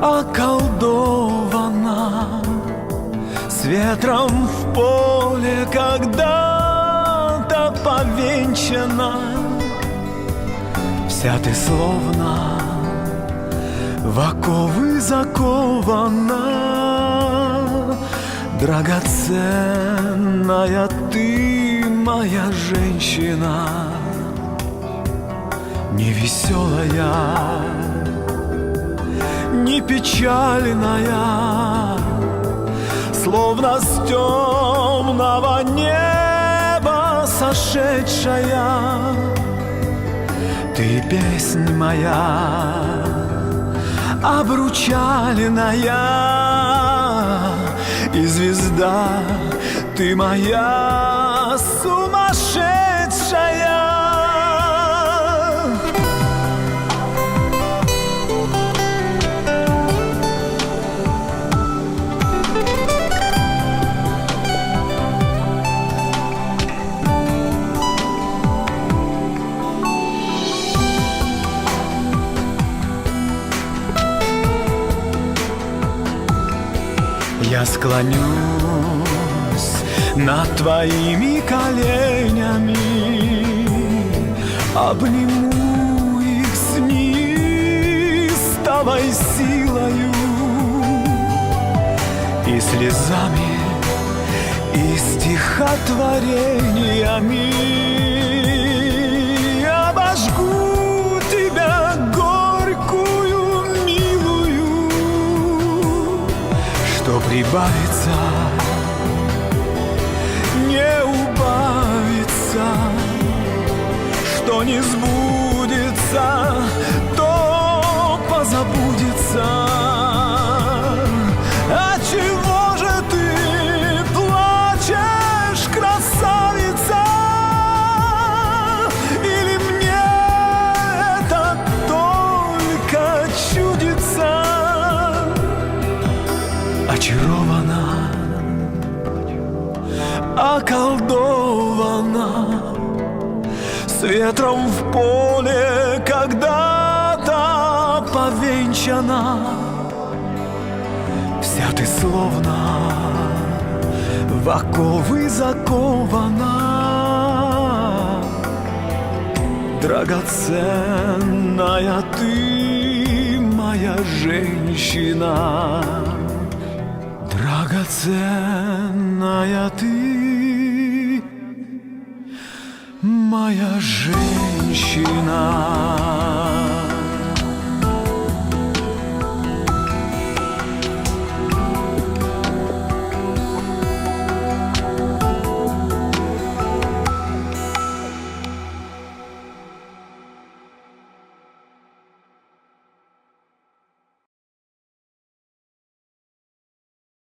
околдована, с ветром в поле когда-то повенчана. Вся ты словно в оковы закована, драгоценная ты, моя женщина, не веселая, не печальная, словно с темного неба сошедшая. Ты песнь моя, обручальная, и звезда ты моя сумасшедшая. Я склонюсь над твоими коленями, обниму их с неистовой силою и слезами, и стихотворениями обожгу тебя горькую, милую, что прибавится, не убавится, что не сбудется, то позабудется. Отчего же ты плачешь, красавица? Или мне это только чудится? Очарована, околдована, с ветром в поле когда-то повенчана. Вся ты словно в оковы закована, драгоценная ты, моя женщина, драгоценная ты, моя женщина.